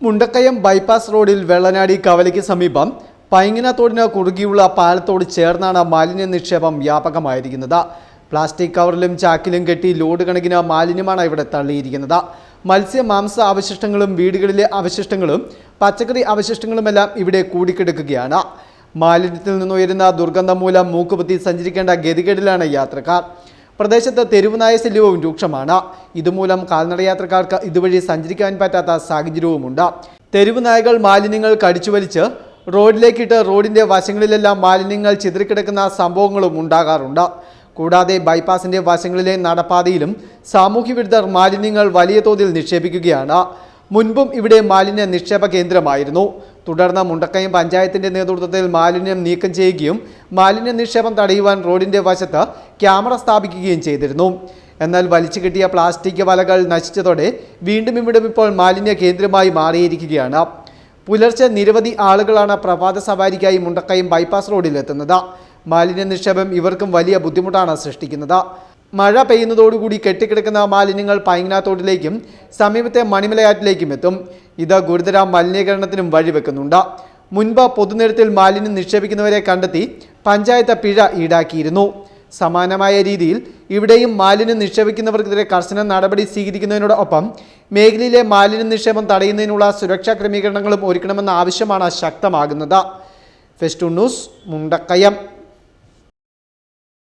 Mundakayam bypass റോഡിൽ വെള്ളനാടി കവലയ്ക്ക് സമീപം പൈങ്ങനാത്തോടിന് കുറുകിയുള്ള പാലത്തോട് ചേർന്നാണ് മാലിന്യ നിക്ഷേപം വ്യാപകമായിരിക്കുന്നത്. പ്ലാസ്റ്റിക് കവറിലും ചാക്കിലും കെട്ടി ലോഡ് കണക്കിന് മാലിന്യമാണ് ഇവിടെ തള്ളിയിരിക്കുന്നത്. മത്സ്യ മാംസ അവശിഷ്ടങ്ങളും വീടുകളിലെ അവശിഷ്ടങ്ങളും പച്ചക്കറി അവശിഷ്ടങ്ങളുമെല്ലാം ഇവിടെ കൂടിക്കിടക്കുകയാണ്. മാലിന്യത്തിൽ നിന്നുയരുന്ന ദുർഗന്ധം മൂലം മൂക്കുപൊത്തി സഞ്ചരിക്കേണ്ട ഗതികേടിലാണ് യാത്രക്കാർ. പ്രദേശത്ത് തെരുവുനായ ശല്യവും രൂക്ഷമാണ്. ഇതുമൂലം കാൽനടയാത്രക്കാർക്ക് ഇതുവഴി സഞ്ചരിക്കാൻ പറ്റാത്ത സാഹചര്യവുമുണ്ട്. തെരുവുനായകൾ മാലിന്യങ്ങൾ കടിച്ചുവലിച്ച് റോഡിലേക്കിട്ട് റോഡിന്റെ വശങ്ങളിലെല്ലാം മാലിന്യങ്ങൾ ചിതറിക്കിടക്കുന്ന സംഭവങ്ങളും ഉണ്ടാകാറുണ്ട്. കൂടാതെ ബൈപ്പാസിന്റെ വശങ്ങളിലെ നടപ്പാതയിലും സാമൂഹ്യ വിരുദ്ധർ മാലിന്യങ്ങൾ വലിയ തോതിൽ നിക്ഷേപിക്കുകയാണ്. മുൻപും ഇവിടെ മാലിന്യ നിക്ഷേപ കേന്ദ്രമായിരുന്നു. തുടർന്ന് മുണ്ടക്കയം പഞ്ചായത്തിന്റെ നേതൃത്വത്തിൽ മാലിന്യം നീക്കം ചെയ്യുകയും മാലിന്യ നിക്ഷേപം തടയുവാൻ റോഡിന്റെ വശത്ത് ക്യാമറ സ്ഥാപിക്കുകയും ചെയ്തിരുന്നു. എന്നാൽ വലിച്ചു കിട്ടിയ പ്ലാസ്റ്റിക് വലകൾ നശിച്ചതോടെ വീണ്ടും ഇപ്പോൾ മാലിന്യ കേന്ദ്രമായി മാറിയിരിക്കുകയാണ്. പുലർച്ചെ നിരവധി ആളുകളാണ് പ്രഭാത സവാരിക്കായി മുണ്ടക്കയം ബൈപ്പാസ് റോഡിലെത്തുന്നത്. മാലിന്യ നിക്ഷേപം ഇവർക്കും വലിയ ബുദ്ധിമുട്ടാണ് സൃഷ്ടിക്കുന്നത്. മഴ പെയ്യുന്നതോടുകൂടി കെട്ടിക്കിടക്കുന്ന മാലിന്യങ്ങൾ പൈങ്ങനാത്തോട്ടിലേക്കും സമീപത്തെ മണിമലയാറ്റിലേക്കും എത്തും. ഇത് ഗുരുതര മലിനീകരണത്തിനും വഴിവെക്കുന്നുണ്ട്. മുൻപ് പൊതുനിരത്തിൽ മാലിന്യം നിക്ഷേപിക്കുന്നവരെ കണ്ടെത്തി പഞ്ചായത്ത് പിഴ ഈടാക്കിയിരുന്നു. സമാനമായ രീതിയിൽ ഇവിടെയും മാലിന്യം നിക്ഷേപിക്കുന്നവർക്കെതിരെ കർശന നടപടി സ്വീകരിക്കുന്നതിനോടൊപ്പം മേഖലയിലെ മാലിന്യ നിക്ഷേപം തടയുന്നതിനുള്ള സുരക്ഷാ ക്രമീകരണങ്ങളും ഒരുക്കണമെന്ന ആവശ്യമാണ് ശക്തമാകുന്നത്. Festoon news, Mundakayam.